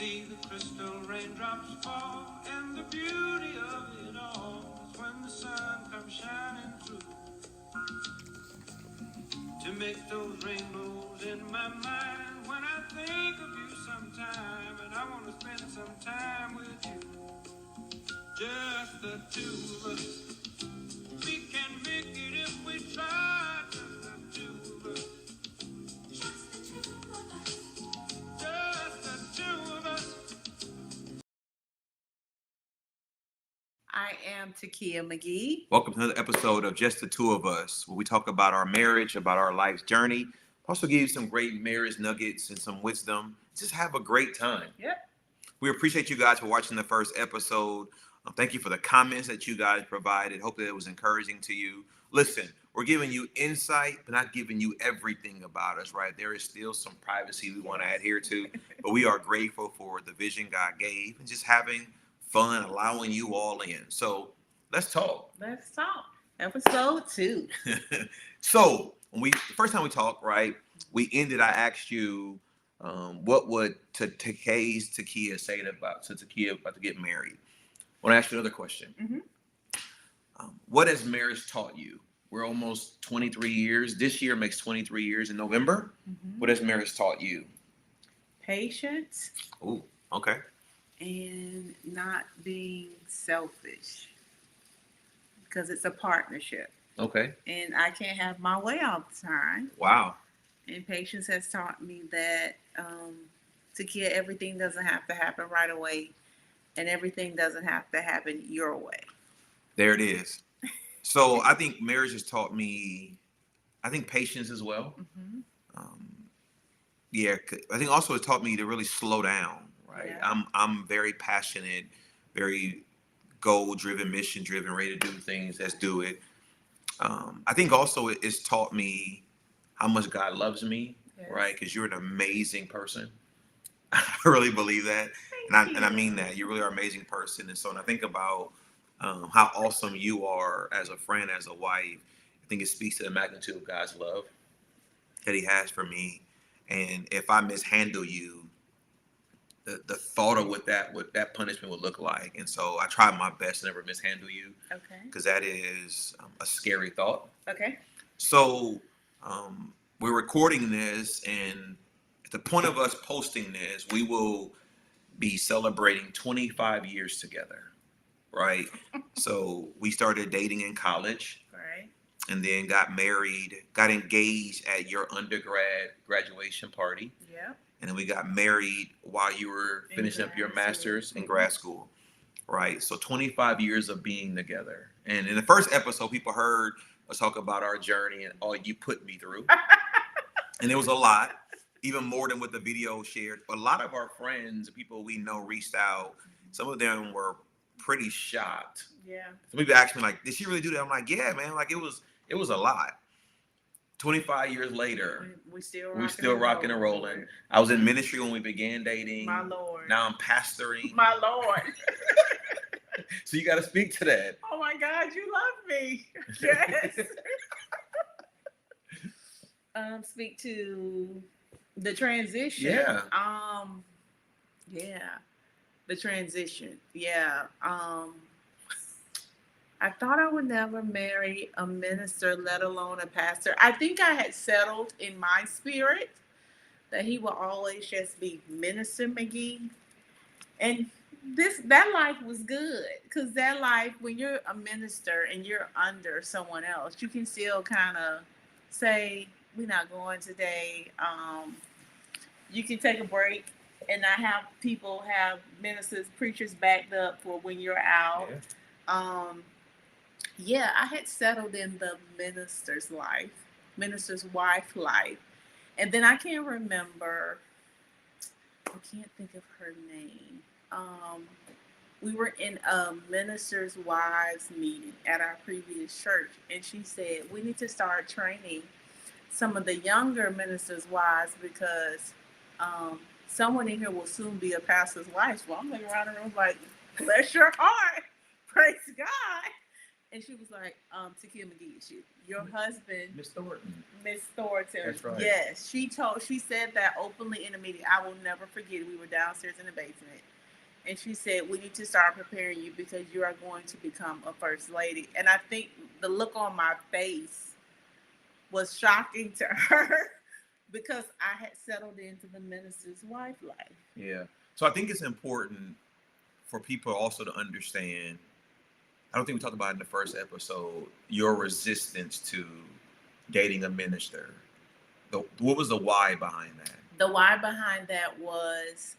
see the crystal raindrops fall, and the beauty of it all is when the sun comes shining through to make those rainbows in my mind. When I think of you sometime, and I want to spend some time with you, just the two of us. We can make it if we try, just the two of us. Just the two of us. Just the two of us. I am Tikia McGhee. Welcome to another episode of Just the Two of Us, where we talk about our marriage, about our life's journey. Also give you some great marriage nuggets and some wisdom. Just have a great time. Yep. We appreciate you guys for watching the first episode. Thank you for the comments that you guys provided. Hope that it was encouraging to you. Listen, we're giving you insight, but not giving you everything about us, right? There is still some privacy we want to adhere to, but we are grateful for the vision God gave and just having fun, allowing you all in. So let's talk. Let's talk. Episode 2. So when the first time we talked, right, I asked you, what would Tikia say about to get married? I want to ask you another question. Mm-hmm. What has marriage taught you? We're almost 23 years. This year makes 23 years in November. Mm-hmm. What has marriage taught you? Patience. Oh, okay. And not being selfish. Because it's a partnership. Okay. And I can't have my way all the time. Wow. And patience has taught me that Tikia, everything doesn't have to happen right away. And everything doesn't have to happen your way. There it is. So I think marriage has taught me, patience as well. Mm-hmm. Yeah, I think also it taught me to really slow down, right? Yeah. I'm very passionate, very goal-driven, mission-driven, ready to do things. Let's do it. I think also it's taught me how much God loves me, Yes. right? Because you're an amazing person. I really believe that. And I mean that. You really are an amazing person. And so when I think about how awesome you are as a friend, as a wife, I think it speaks to the magnitude of God's love that he has for me. And if I mishandle you, the thought of what that punishment would look like. And so I try my best to never mishandle you. Okay. Because that is a scary thought. Okay. So we're recording this, and at the point of us posting this, we will be celebrating 25 years together, right? So we started dating in college, Right. and then got engaged at your graduation party. Yeah. And then we got married while you were finishing up your master's in grad school, right? So 25 years of being together. And in the first episode, people heard us talk about our journey and all you put me through. And it was a lot, even more than what the video shared. A lot of our friends, people we know, reached out. Some of them were pretty shocked. Yeah. Some people asked me, like, did she really do that? I'm like, yeah, man. Like, it was a lot. 25 years later, we're still rocking and rolling. I was in ministry when we began dating. My Lord. Now I'm pastoring. My Lord. So you got to speak to that. Oh my God, you love me. Yes. Speak to the transition. Yeah. Yeah. The transition. Yeah. I thought I would never marry a minister, let alone a pastor. I think I had settled in my spirit that he will always just be Minister McGhee. And that life was good, because that life, when you're a minister and you're under someone else, you can still kind of say, we're not going today. You can take a break and not have ministers, preachers backed up for when you're out. Yeah. I had settled in the minister's wife life. And then I can't remember, I can't think of her name. We were in a minister's wives meeting at our previous church, and she said, we need to start training some of the younger ministers' wives, because someone in here will soon be a pastor's wife. Well, I'm looking around the room like, bless your heart, praise God. And she was like, Tikia McGhee, your husband, Miss Thornton. Miss Thornton. That's right. Yes, she said that openly in a meeting. I will never forget it. We were downstairs in the basement. And she said, we need to start preparing you because you are going to become a first lady. And I think the look on my face was shocking to her because I had settled into the minister's wife life. Yeah. So I think it's important for people also to understand. I don't think we talked about it in the first episode, your resistance to dating a minister. What was the why behind that? The why behind that was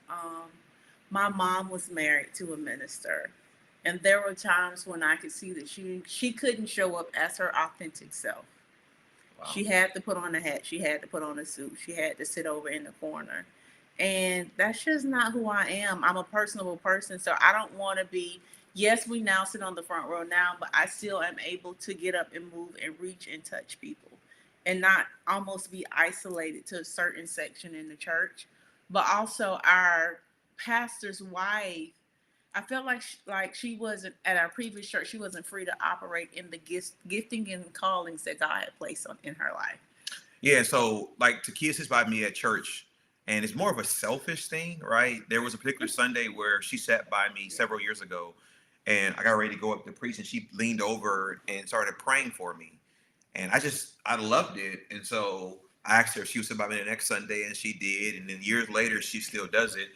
my mom was married to a minister. And there were times when I could see that she couldn't show up as her authentic self. Wow. She had to put on a hat. She had to put on a suit. She had to sit over in the corner. And that's just not who I am. I'm a personable person, so I don't want to be. Yes, we now sit on the front row now, but I still am able to get up and move and reach and touch people and not almost be isolated to a certain section in the church. But also our pastor's wife, I felt like she wasn't at our previous church. She wasn't free to operate in the gifting and callings that God had placed in her life. Yeah, so like Tikia sits by me at church, and it's more of a selfish thing, right? There was a particular Sunday where she sat by me several years ago, and I got ready to go up to preach, and she leaned over and started praying for me, and I loved it, and so I asked her if she would sit by me the next Sunday, and she did, and then years later she still does it.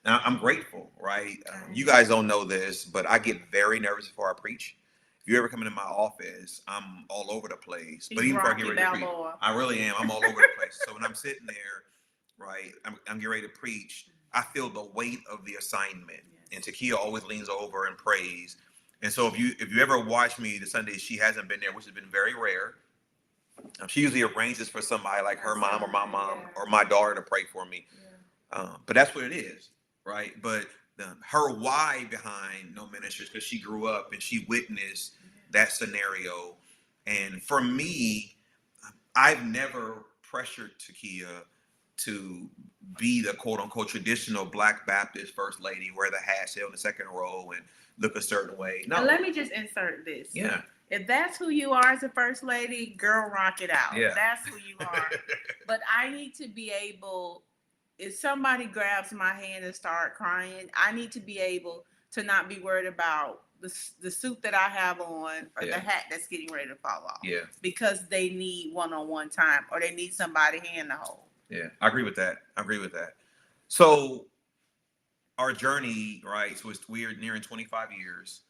Now, I'm grateful, right? You guys don't know this, but I get very nervous before I preach. If you ever come into my office, I'm all over the place. But even before I get ready to preach, I really am. I'm all over the place. So when I'm sitting there, right, I'm getting ready to preach, I feel the weight of the assignment. And Tikia always leans over and prays. And so if you ever watch me the Sundays she hasn't been there, which has been very rare, she usually arranges for somebody like her mom or my mom or my daughter to pray for me. But that's what it is. Right, but her why behind no ministers, because she grew up and she witnessed that scenario. And for me, I've never pressured Tikia to be the quote unquote traditional Black Baptist first lady, wear the hat, sit on the second row, and look a certain way. No, and let me just insert this. Yeah. If that's who you are as a first lady, girl, rock it out. Yeah. That's who you are. But I need to be able. If somebody grabs my hand and start crying, I need to be able to not be worried about the suit that I have on or the hat that's getting ready to fall off. Yeah. Because they need one-on-one time or they need somebody hand to hold. Yeah, I agree with that. So our journey, right? So we're nearing 25 years.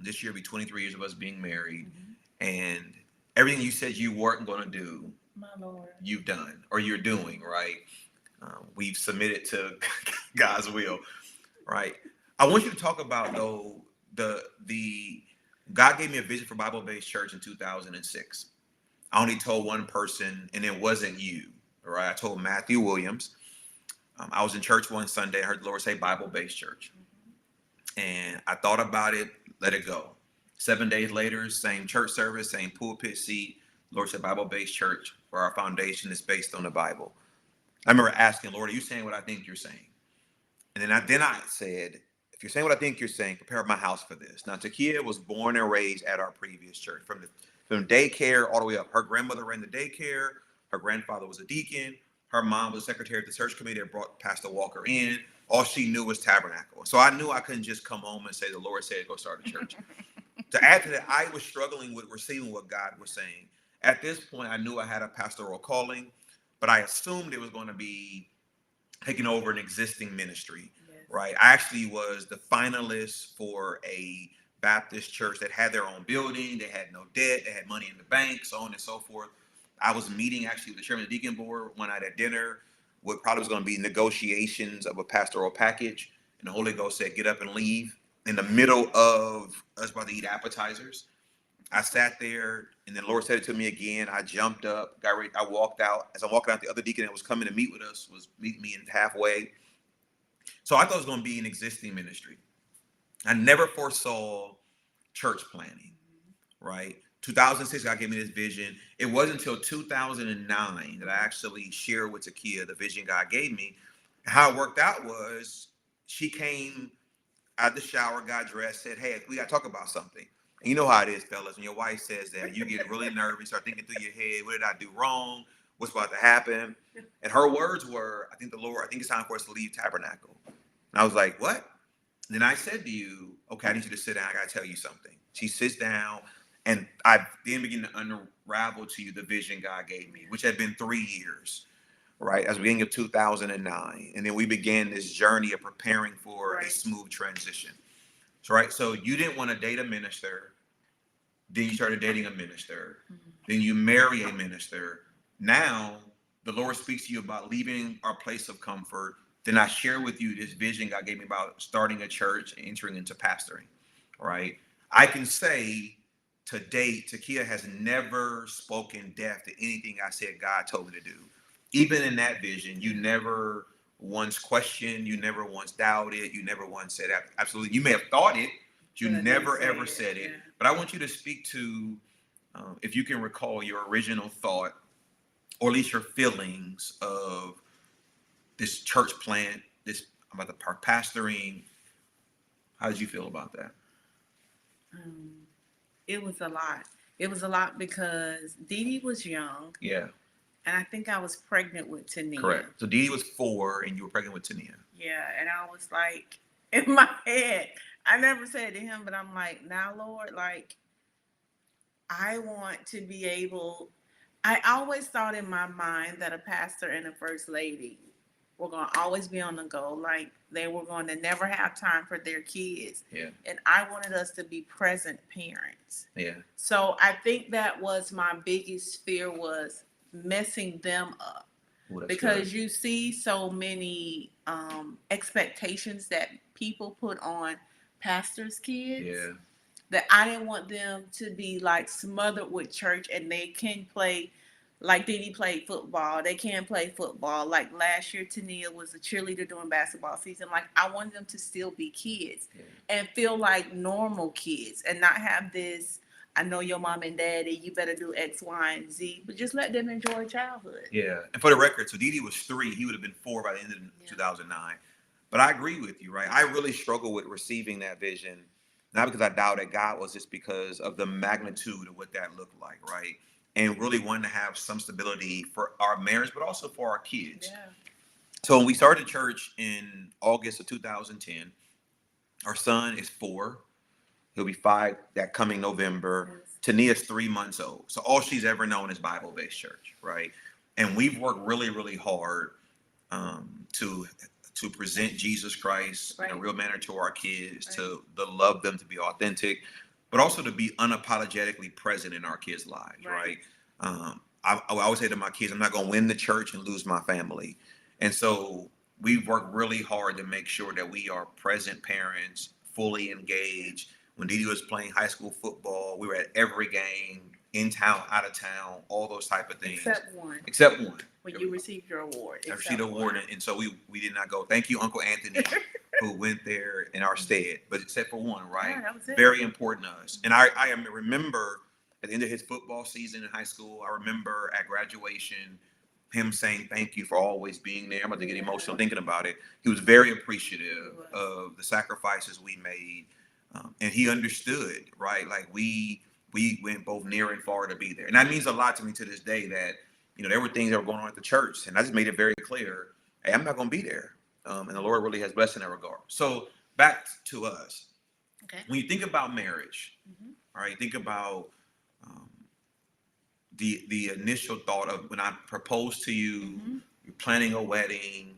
This year will be 23 years of us being married. Mm-hmm. And everything you said you weren't going to do, my Lord, you've done or you're doing, right? We've submitted to God's will, right? I want you to talk about though the God gave me a vision for Bible-based church in 2006. I only told one person, and it wasn't you, right? I told Matthew Williams. I was in church one Sunday. I heard the Lord say Bible-based church, and I thought about it, let it go. 7 days later, same church service, same pulpit seat. Lord said Bible-based church, where our foundation is based on the Bible. I remember asking, Lord, are you saying what I think you're saying? And then I said, if you're saying what I think you're saying, prepare my house for this. Now, Tikia was born and raised at our previous church. From daycare all the way up. Her grandmother ran the daycare. Her grandfather was a deacon. Her mom was the secretary of the search committee that brought Pastor Walker in. All she knew was tabernacle. So I knew I couldn't just come home and say, the Lord said, go start a church. To add to that, I was struggling with receiving what God was saying. At this point, I knew I had a pastoral calling, but I assumed it was going to be taking over an existing ministry, right? I actually was the finalist for a Baptist church that had their own building. They had no debt. They had money in the bank, so on and so forth. I was meeting actually with the chairman of the deacon board one night at dinner. What probably was going to be negotiations of a pastoral package. And the Holy Ghost said, get up and leave. In the middle of us about to eat appetizers, I sat there, and then the Lord said it to me again. I jumped up, got ready. I walked out. As I'm walking out, the other deacon that was coming to meet with us was meeting me in halfway. So I thought it was going to be an existing ministry. I never foresaw church planning, right? 2006, God gave me this vision. It wasn't until 2009 that I actually shared with Tikia the vision God gave me. How it worked out was she came out of the shower, got dressed, said, hey, we got to talk about something. And you know how it is, fellas. When your wife says that, you get really nervous, start thinking through your head, what did I do wrong? What's about to happen? And her words were, I think it's time for us to leave Tabernacle. And I was like, what? And then I said to you, okay, I need you to sit down. I got to tell you something. She sits down, and I then begin to unravel to you the vision God gave me, which had been 3 years, right? As the beginning of 2009. And then we began this journey of preparing for a smooth transition. So, right. So you didn't want to date a minister. Then you started dating a minister. Then you marry a minister. Now the Lord speaks to you about leaving our place of comfort. Then I share with you this vision God gave me about starting a church and entering into pastoring. Right. I can say to date, Tikia has never spoken death to anything I said God told me to do. Even in that vision, you never once questioned, you never once doubted, you never once said absolutely. You may have thought it, you never ever said it. But I want you to speak to, if you can recall your original thought, or at least your feelings of this church plant, this about the park pastoring. How did you feel about that? It was a lot. It was a lot because Dee Dee was young. Yeah. And I think I was pregnant with Tania. Correct. So Dee Dee was 4 and you were pregnant with Tania. Yeah. And I was like, in my head, I never said to him, but I'm like, now, Lord, like, I want to be able, I always thought in my mind that a pastor and a first lady were going to always be on the go. Like, they were going to never have time for their kids. Yeah. And I wanted us to be present parents. Yeah. So I think that was my biggest fear, was messing them up. Well, because you see so many expectations that people put on pastors' kids. Yeah. That I didn't want them to be like smothered with church, and they can play like Dee Dee played football. They can play football. Like last year, Tania was a cheerleader during basketball season. Like I wanted them to still be kids and feel like normal kids and not have this, I know your mom and daddy, you better do X, Y, and Z, but just let them enjoy childhood. Yeah. And for the record, so Dee Dee was 3. He would have been 4 by the end of 2009. But I agree with you, right? I really struggle with receiving that vision, not because I doubted God, was just because of the magnitude of what that looked like, right? And really wanting to have some stability for our marriage, but also for our kids. Yeah. So when we started church in August of 2010, our son is 4. He'll be 5 that coming November. Yes. Tania's 3 months old. So all she's ever known is Bible-based church, right? And we've worked really, really hard to present Jesus Christ in a real manner to our kids, to love them, to be authentic, but also to be unapologetically present in our kids' lives, right? I always say to my kids, I'm not going to win the church and lose my family. And so we've worked really hard to make sure that we are present parents, fully engaged. When Dee Dee was playing high school football, we were at every game, in town, out of town, all those type of things. Except one. When you received your award. I received an award, and so we did not go. Thank you, Uncle Anthony, who went there in our stead. But except for one, right? Yeah, that was it. Very important to us. And I remember at the end of his football season in high school, I remember at graduation, him saying thank you for always being there. I'm about to get emotional thinking about it. He was very appreciative of the sacrifices we made. And he understood, right? Like we went both near and far to be there. And that means a lot to me to this day that, there were things that were going on at the church. And I just made it very clear, hey, I'm not going to be there. And the Lord really has blessed in that regard. So back to us. Okay. When you think about marriage, all right, think about the initial thought of when I propose to you, you're planning a wedding,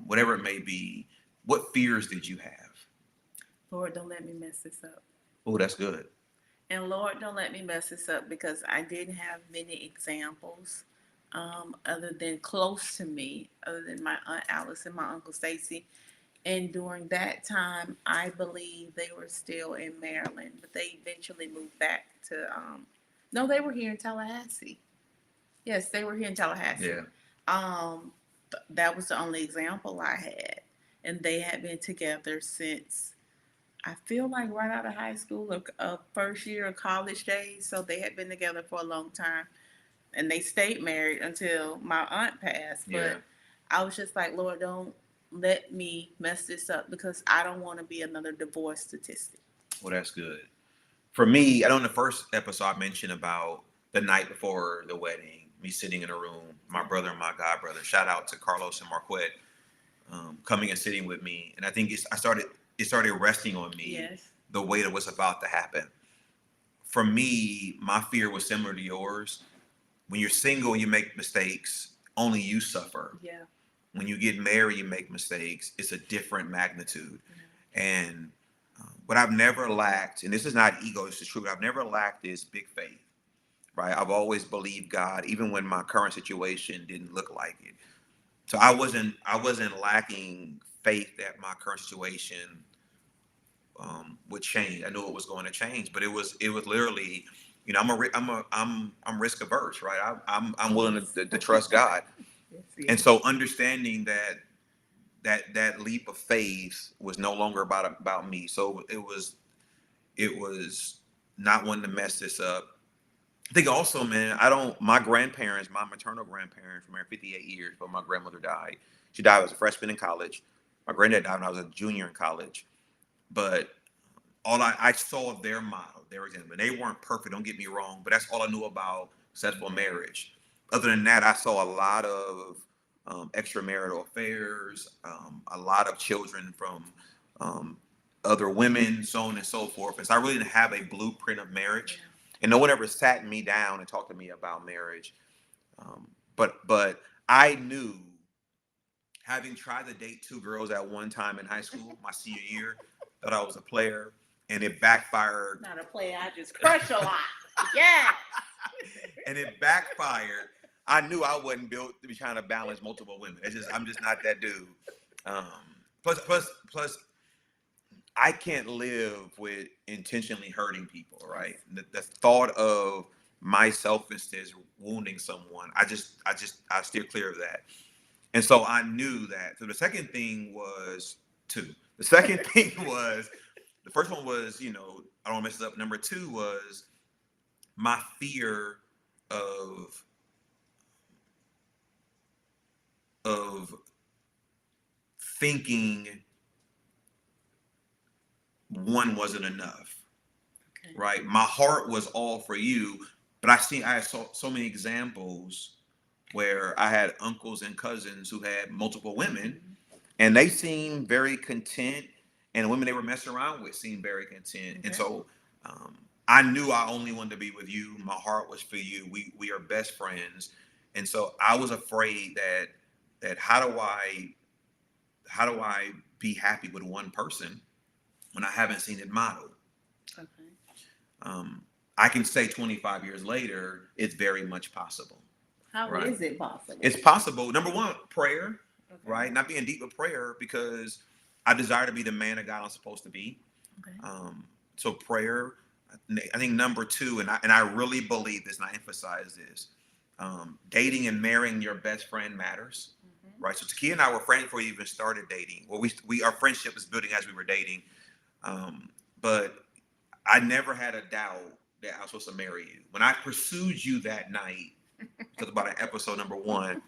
whatever it may be. What fears did you have? Lord, don't let me mess this up. Oh, that's good. And Lord, don't let me mess this up, because I didn't have many examples other than close to me, other than my Aunt Alice and my Uncle Stacy. And during that time, I believe they were still in Maryland, but they eventually moved back to, no, they were here in Tallahassee. Yes, they were here in Tallahassee. Yeah. That was the only example I had. And they had been together since, I feel like right out of high school or first year of college days. So they had been together for a long time, and they stayed married until my aunt passed. But I was just like, Lord, don't let me mess this up, because I don't want to be another divorce statistic. Well, that's good. for me, I know in the first episode I mentioned about the night before the wedding, me sitting in a room, my brother and my god brother. Shout out to Carlos and Marquette, coming and sitting with me, and I think it started resting on me Yes. the weight of what's about to happen. For me, my fear was similar to yours. When you're single and you make mistakes, only you suffer. Yeah. When you get married, you make mistakes. It's a different magnitude. And what I've never lacked, and this is not ego, this is true, but I've never lacked is big faith, right? I've always believed God, even when my current situation didn't look like it. So I wasn't lacking faith that my current situation would change. I knew it was going to change, but it was literally, I'm risk averse, right? I'm willing to trust God, Yes, and yes. so understanding that leap of faith was no longer about me. So it was not wanting to mess this up. I think also, man, my grandparents, my maternal grandparents, were married 58 years, but my grandmother died. She died as a freshman in college. My granddad died when I was a junior in college. But all I saw their model, their example. And they weren't perfect, don't get me wrong, but that's all I knew about successful marriage. Other than that, I saw a lot of extramarital affairs, a lot of children from um, other women, so on and so forth. And so I really didn't have a blueprint of marriage. And no one ever sat me down and talked to me about marriage. But I knew, having tried to date two girls at one time in high school, my senior year, that I was a player, and it backfired. Not a player. I just crush a lot. Yeah. And it backfired. I knew I wasn't built to be trying to balance multiple women. I'm just not that dude. Um, plus, I can't live with intentionally hurting people. Right? The thought of my selfishness wounding someone, I steer clear of that. And so I knew that. So the second thing was two. The second thing was, the first one was, I don't want to mess it up. Number two was my fear of of thinking one wasn't enough. Okay. Right? My heart was all for you, but I saw so many examples where I had uncles and cousins who had multiple women, and they seemed very content, and the women they were messing around with seemed very content. Okay. And so I knew I only wanted to be with you. My heart was for you. We are best friends. And so I was afraid that how do I be happy with one person when I haven't seen it modeled? Okay. I can say 25 years later, it's very much possible. How Right. is it possible? It's possible. Number one, prayer, Okay. right? Not being deep with prayer, because I desire to be the man of God I'm supposed to be. Okay. So prayer. I think number two, and I really believe this, and I emphasize this: dating and marrying your best friend matters, right? So Tikia and I were friends before we even started dating. Well, our friendship was building as we were dating, but I never had a doubt that I was supposed to marry you. When I pursued you that night, talk about an episode number one,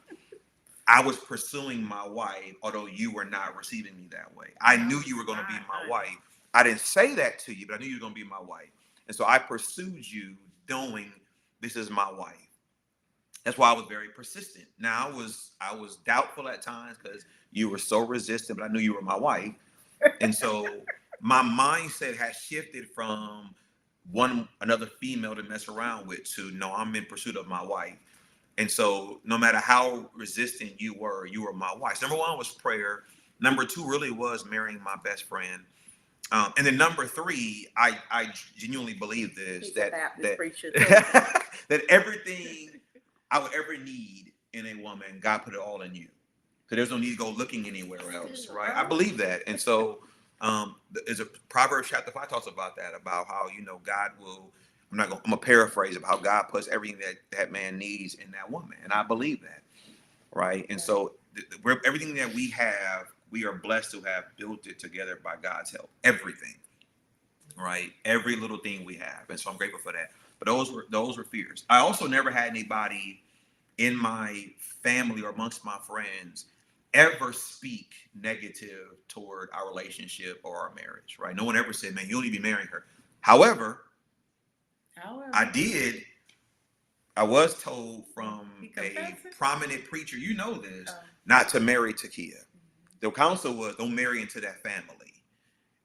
I was pursuing my wife, although you were not receiving me that way. I knew you were going to be my wife. I didn't say that to you, but I knew you were going to be my wife. And so I pursued you knowing this is my wife. That's why I was very persistent. Now I was doubtful at times because you were so resistant, but I knew you were my wife. And so my mindset has shifted from another female to mess around with to no, I'm in pursuit of my wife. And so no matter how resistant you were my wife. So number one was prayer. Number two really was marrying my best friend. And then number three, I genuinely believe this, that that everything I would ever need in a woman, God put it all in you. So there's no need to go looking anywhere else, right? I believe that. And so there's a Proverbs chapter 5 talks about that, about how, God will, I'm gonna paraphrase about how God puts everything that man needs in that woman. And I believe that, right? And so everything that we are blessed to have built it together by God's help. Everything, right? Every little thing we have. And so I'm grateful for that. But those were fears. I also never had anybody in my family or amongst my friends ever speak negative toward our relationship or our marriage, right? No one ever said, man, you don't need to be marrying her. However, However, I did. I was told from He a confessed? prominent preacher, you know this, Oh. not to marry Tikia. The counsel was don't marry into that family.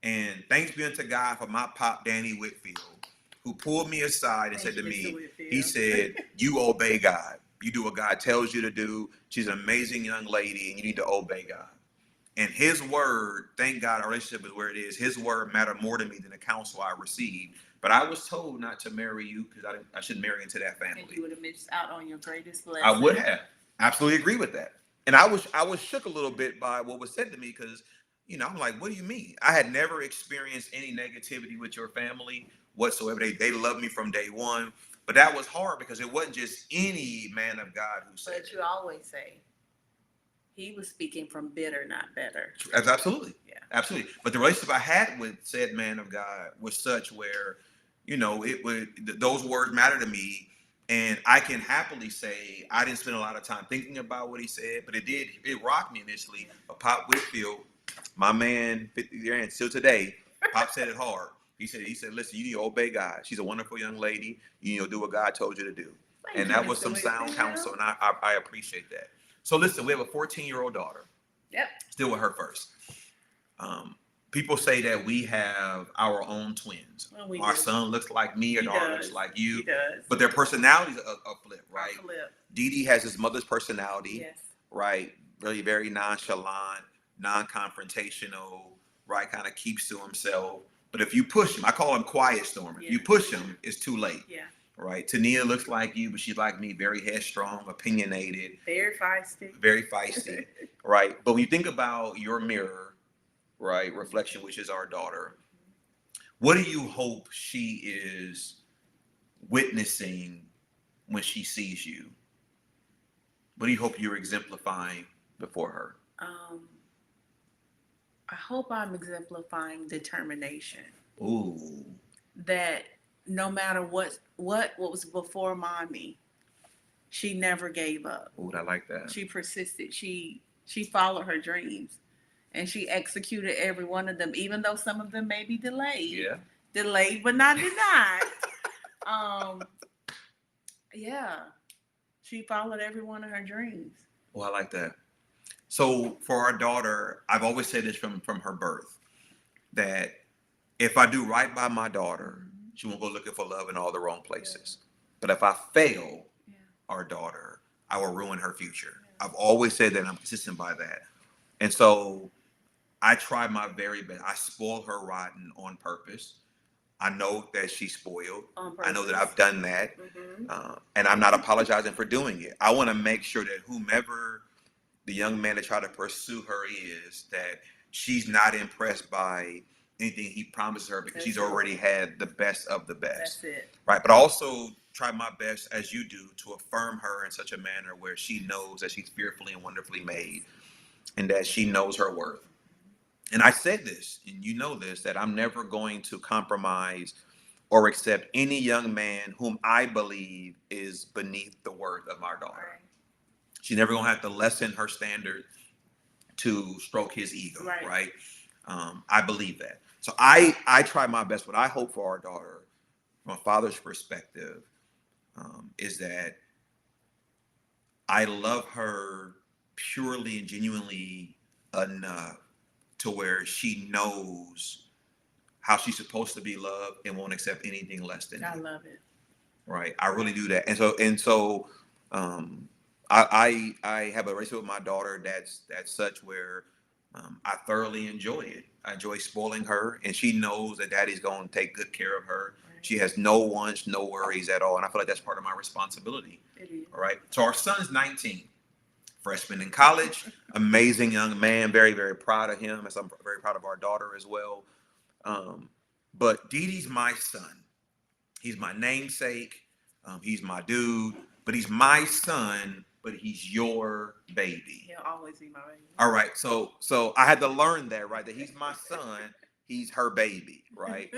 And thanks be unto God for my pop, Danny Whitfield, who pulled me aside and Thank said to you, Mr. me, Whitfield. he said, you obey God. You do what God tells you to do. She's an amazing young lady, and you need to obey God. And his word, thank God our relationship is where it is. His word mattered more to me than the counsel I received. But I was told not to marry you because I shouldn't marry into that family. And you would have missed out on your greatest blessing. I would have. Absolutely agree with that. And I was shook a little bit by what was said to me because, I'm like, what do you mean? I had never experienced any negativity with your family whatsoever. They loved me from day one. But that was hard because it wasn't just any man of God who said But you always say, he was speaking from bitter, not better. Absolutely. Yeah. Absolutely. But the relationship I had with said man of God was such where, it would, those words matter to me. And I can happily say I didn't spend a lot of time thinking about what he said, but it rocked me initially. But Pop Whitfield, my man, 50 years and still today, Pop said it hard. He said, listen, you need to obey God. She's a wonderful young lady. You need to do what God told you to do. Thank And you, that was Mr. some sound Whitfield. counsel, and I appreciate that. So listen, we have a 14-year-old daughter. Yep. Still with her first. People say that we have our own twins. Well, we Our do. son looks like me, our He daughter does. looks like you. He does. But their personalities are flip, right? A flip. Dee Dee has his mother's personality, Yes. right? Really very nonchalant, non-confrontational, right? Kind of keeps to himself. But if you push him, I call him quiet storm. If Yeah. you push him, it's too late. Yeah. Right? Tania looks like you, but she's like me, very headstrong, opinionated, Very feisty. very feisty, right? But when you think about your mirror, right, reflection, which is our daughter, what do you hope she is witnessing when she sees you? What do you hope you're exemplifying before her? I hope I'm exemplifying determination. Ooh. That no matter what was before mommy, she never gave up. Ooh, I like that. She persisted. She followed her dreams, and she executed every one of them, even though some of them may be delayed. Yeah. Delayed but not denied. Yeah. She followed every one of her dreams. Oh, I like that. So for our daughter, I've always said this from her birth, that if I do right by my daughter, she won't go looking for love in all the wrong places. Yeah. But if I fail our daughter, I will ruin her future. Yeah. I've always said that, and I'm consistent by that. And so I try my very best. I spoil her rotten on purpose. I know that she's spoiled. I know that I've done that. Mm-hmm. And I'm not apologizing for doing it. I want to make sure that whomever the young man that tried to pursue her is, that she's not impressed by anything he promises her because she's already had the best of the best. That's it. Right. But I also try my best, as you do, to affirm her in such a manner where she knows that she's fearfully and wonderfully made and that she knows her worth. And I said this, and you know this, that I'm never going to compromise or accept any young man whom I believe is beneath the worth of my daughter. Right. She's never going to have to lessen her standard to stroke his ego, right? I believe that. So I try my best. What I hope for our daughter, from a father's perspective, is that I love her purely and genuinely enough to where she knows how she's supposed to be loved and won't accept anything less than I me. love it. Right. I really do that. And so I have a relationship with my daughter that's such where I thoroughly enjoy it. I enjoy spoiling her, and she knows that daddy's going to take good care of her. Right. She has no wants, no worries at all. And I feel like that's part of my responsibility. It is. All right. So our son's 19. Freshman in college, amazing young man, very, very proud of him, as I'm very proud of our daughter as well. But Dee Dee's my son. He's my namesake. He's my dude, but he's my son, but he's your baby. He'll always be my baby. All right. So I had to learn that, right? That he's my son, he's her baby, right?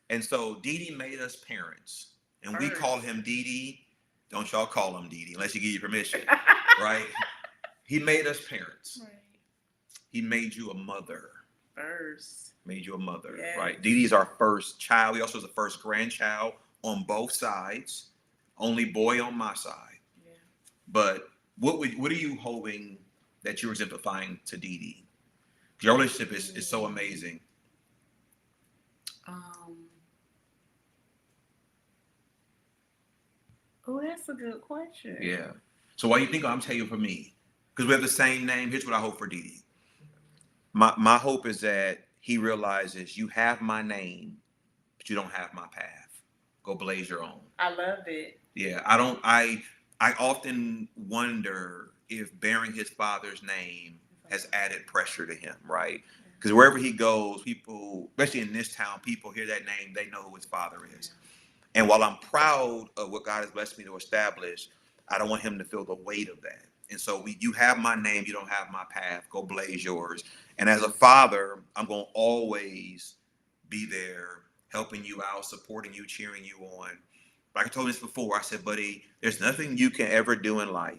And so Dee Dee made us parents, and we call him Dee Dee. Don't y'all call him Dee Dee unless you give you permission, right? He made us parents. Right. He made you a mother. First. Made you a mother, yes. Right? Dee Dee's our first child. He also is the first grandchild on both sides, only boy on my side. Yeah. But what are you hoping that you're exemplifying to Dee Dee? Your relationship is so amazing. Oh, that's a good question. Yeah. So why you think I'm telling you for me? Because we have the same name. Here's what I hope for Dee Dee. My hope is that he realizes you have my name, but you don't have my path. Go blaze your own. I love it. Yeah, I often wonder if bearing his father's name has added pressure to him, right? Because wherever he goes, people, especially in this town, people hear that name, they know who his father is. And while I'm proud of what God has blessed me to establish, I don't want him to feel the weight of that. And so you have my name, you don't have my path. Go blaze yours. And as a father, I'm going to always be there, helping you out, supporting you, cheering you on. Like I told this before, I said, buddy, there's nothing you can ever do in life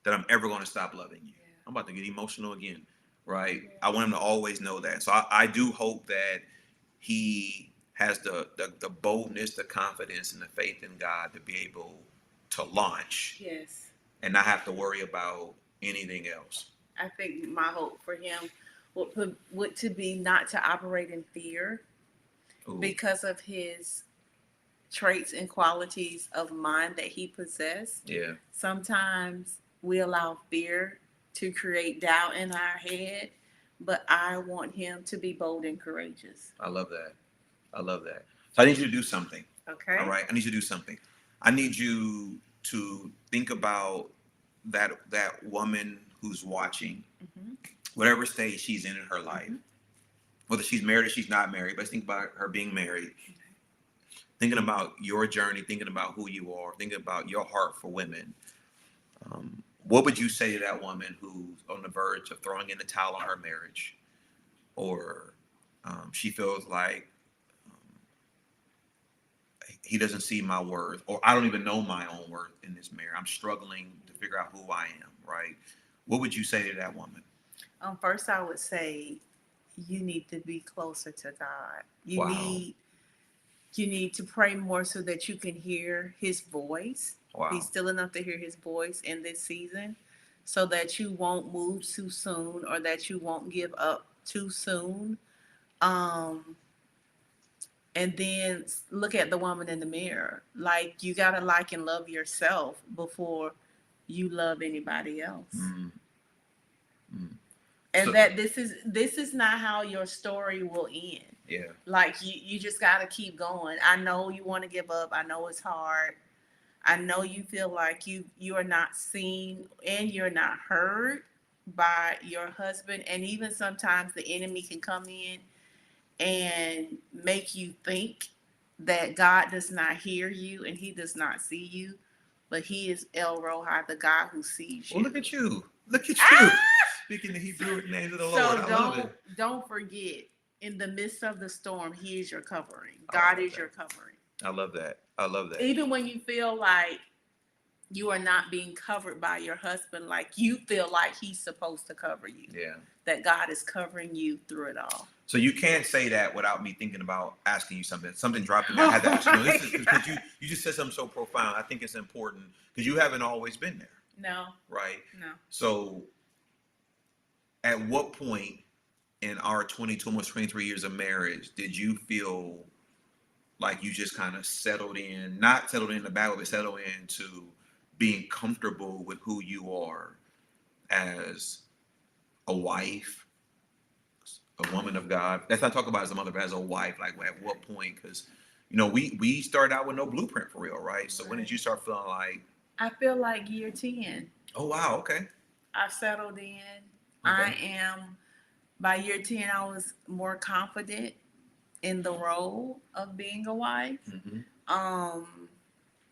that I'm ever going to stop loving you. Yeah. I'm about to get emotional again, right? Yeah. I want him to always know that. So I do hope that he has the boldness, the confidence, and the faith in God to be able to launch. Yes. And not have to worry about anything else. I think my hope for him would to be not to operate in fear. Ooh. Because of his traits and qualities of mind that he possessed. Yeah. Sometimes we allow fear to create doubt in our head, but I want him to be bold and courageous. I love that. I love that. So I need you to do something. Okay. All right. I need you to do something. I need you to think about that woman who's watching, whatever stage she's in her life, whether she's married or she's not married. But think about her being married. Thinking about your journey, thinking about who you are, thinking about your heart for women. What would you say to that woman who's on the verge of throwing in the towel on her marriage? Or she feels like he doesn't see my worth, or I don't even know my own worth in this marriage. I'm struggling to figure out who I am, right? What would you say to that woman? First, I would say you need to be closer to God. You need to pray more so that you can hear his voice. Wow. Be still enough to hear his voice in this season so that you won't move too soon or that you won't give up too soon. And then look at the woman in the mirror. Like, you got to like and love yourself before you love anybody else. Mm. And so, that this is not how your story will end. Yeah. Like, you just got to keep going. I know you want to give up. I know it's hard. I know you feel like you are not seen and you're not heard by your husband. And even sometimes the enemy can come in and make you think that God does not hear you and he does not see you. But he is El Rohi, the God who sees you. Well, look at you. Look at you. Speaking the Hebrew names of the Lord. So don't forget, in the midst of the storm, he is your covering. God is your covering. I love that. I love that. Even when you feel like you are not being covered by your husband, like you feel like he's supposed to cover you. Yeah. That God is covering you through it all. So you can't say that without me thinking about asking you something. Something dropped in there. I had to ask you. This is because you just said something so profound. I think it's important because you haven't always been there. No. Right? No. So at what point in our 22, almost 23 years of marriage did you feel like you just kind of settled in, not settled in the bad way, but settled into being comfortable with who you are as a wife, a woman of God? Let's not talk about as a mother, but as a wife. Like, at what point? Because, you know, we started out with no blueprint for real, right? So when did you start feeling like? I feel like year 10. Oh, wow. Okay. I settled in. Okay. By year 10, I was more confident in the role of being a wife. Mm-hmm.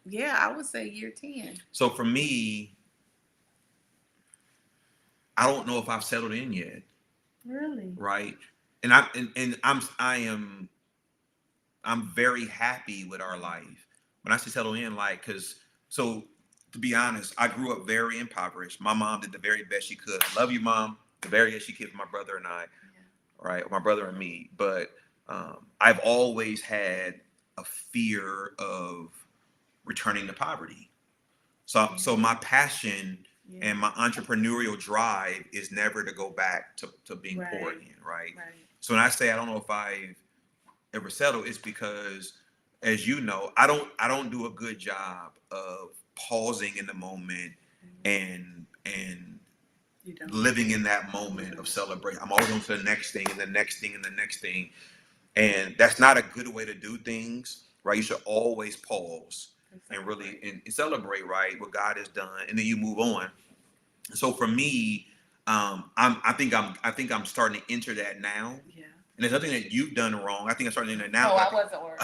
Yeah, I would say year 10. So for me, I don't know if I've settled in yet. Really? Right. And I'm very happy with our life. When I say settle in, like, so to be honest, I grew up very impoverished. My mom did the very best she could. I love you, Mom. The very best she could for my brother and I, right? My brother and me. But I've always had a fear of returning to poverty. So my passion and my entrepreneurial drive is never to go back to being poor again, right? So when I say I don't know if I've ever settled, it's because, as you know, I don't do a good job of pausing in the moment and living in that moment of celebration. I'm always on to the next thing and the next thing and the next thing. And that's not a good way to do things, right? You should always pause and really and celebrate, right, what God has done, and then you move on. So for me, I think I'm starting to enter that now. Yeah. And there's nothing that you've done wrong. I think I'm starting to enter that now. No, I wasn't worried.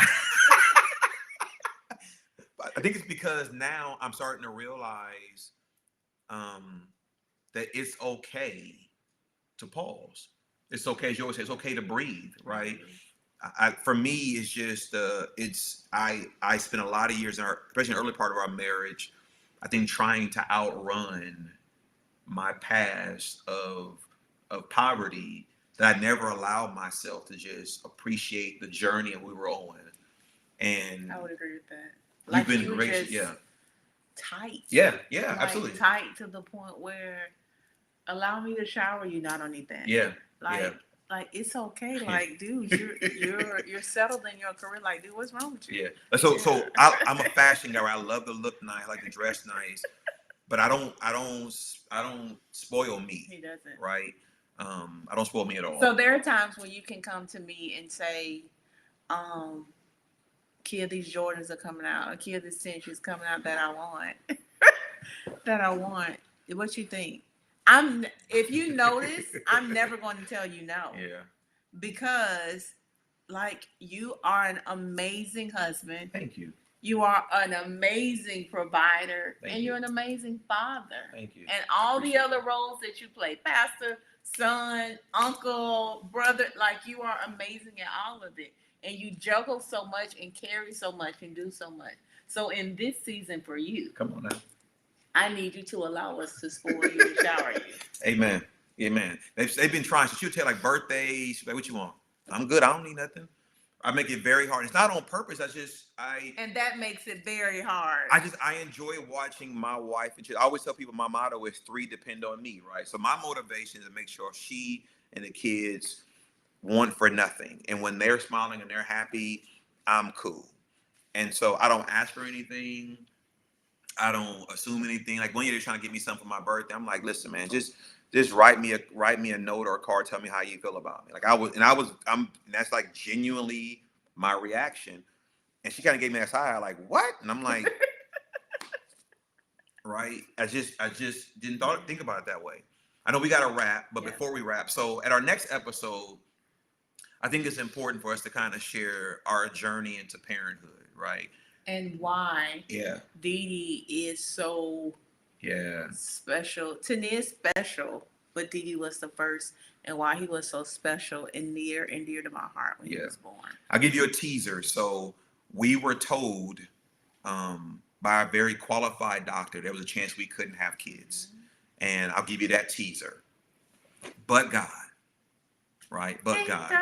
I think it's because now I'm starting to realize that it's okay to pause. It's okay, as you always say, it's okay to breathe, right? For me, it's just I spent a lot of years especially in the early part of our marriage, I think trying to outrun my past of poverty, that I never allowed myself to just appreciate the journey that we were on. And I would agree with that. Like you've been gracious, yeah. Tight. Yeah, like, absolutely. Tight to the point where allow me to shower you, not only that. Yeah. Like it's okay. Like, dude, you're settled in your career. Like, dude, what's wrong with you? Yeah. So I'm a fashion guy. I love to look nice, I like to dress nice, but I don't spoil me. He doesn't. Right. I don't spoil me at all. So there are times when you can come to me and say, Kia, these Jordans are coming out, or Kia, this cinch coming out that I want. that I want. What you think? If you notice, I'm never going to tell you no. Yeah. Because, like, you are an amazing husband. Thank you. You are an amazing provider. You're an amazing father. Thank you. And all the other roles that you play, pastor, son, uncle, brother, like, you are amazing at all of it. And you juggle so much and carry so much and do so much. So in this season for you, come on now, I need you to allow us to spoil you and shower you. Amen. Amen. They've been trying. So she'll tell, like, birthdays. Like, what you want? I'm good. I don't need nothing. I make it very hard. It's not on purpose. And that makes it very hard. I enjoy watching my wife. And I always tell people my motto is 3 depend on me, right? So my motivation is to make sure she and the kids want for nothing. And when they're smiling and they're happy, I'm cool. And so I don't ask for anything. I don't assume anything. Like, one year they're trying to get me something for my birthday. I'm like, listen, man, just write me a note or a card. Tell me how you feel about me. Like, and that's like genuinely my reaction. And she kind of gave me that side, like, what? And I'm like, right. I just didn't think about it that way. I know we got to wrap, but before we wrap, so at our next episode, I think it's important for us to kind of share our journey into parenthood, right? And why Dee Dee is so special. Tania is special, but Dee Dee was the first, and why he was so special and near to my heart when he was born. I'll give you a teaser. So we were told by a very qualified doctor there was a chance we couldn't have kids. Mm-hmm. And I'll give you that teaser. But God, right? But God.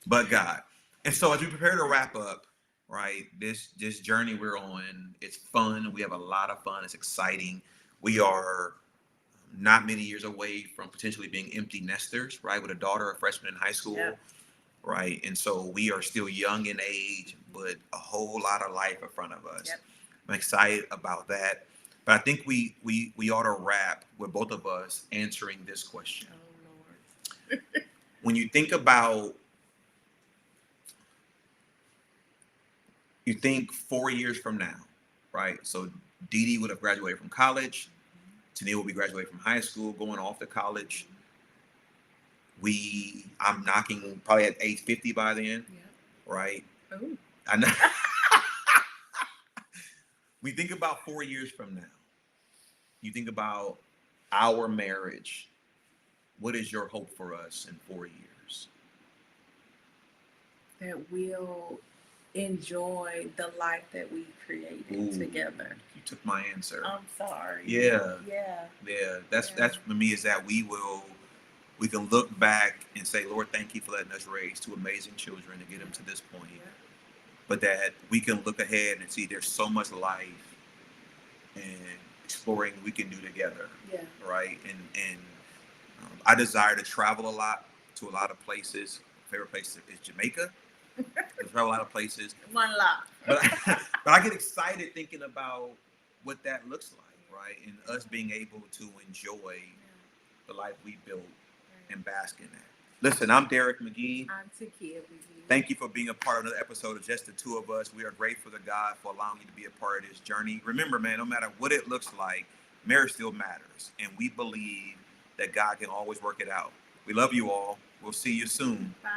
But God. And so as we prepare to wrap up, right, this journey we're on, it's fun. We have a lot of fun. It's exciting. We are not many years away from potentially being empty nesters, right, with a daughter, a freshman in high school, right? And so we are still young in age, but a whole lot of life in front of us. I'm excited about that. But I think we ought to wrap with both of us answering this question. Oh, Lord. When you think about, you think 4 years from now, right? So Dee Dee would have graduated from college. Tania will be graduating from high school, going off to college. I'm knocking probably at age 50 by then, right? Ooh. I know. We think about 4 years from now. You think about our marriage. What is your hope for us in 4 years? That we'll enjoy the life that we created together. You took my answer. I'm sorry. Yeah. Yeah. That's for me, is that we we can look back and say, Lord, thank you for letting us raise two amazing children to get them to this point. Yeah. But that we can look ahead and see there's so much life and exploring we can do together. Yeah. Right. And I desire to travel a lot to a lot of places. My favorite place is Jamaica. I travel a lot of places. One lot. But but I get excited thinking about what that looks like, right? And us being able to enjoy the life we built and bask in that. Listen, I'm Darrick McGhee. I'm Tikia McGhee. Thank you for being a part of another episode of Just the Two of Us. We are grateful to God for allowing you to be a part of this journey. Remember, man, no matter what it looks like, marriage still matters. And we believe that God can always work it out. We love you all. We'll see you soon. Bye.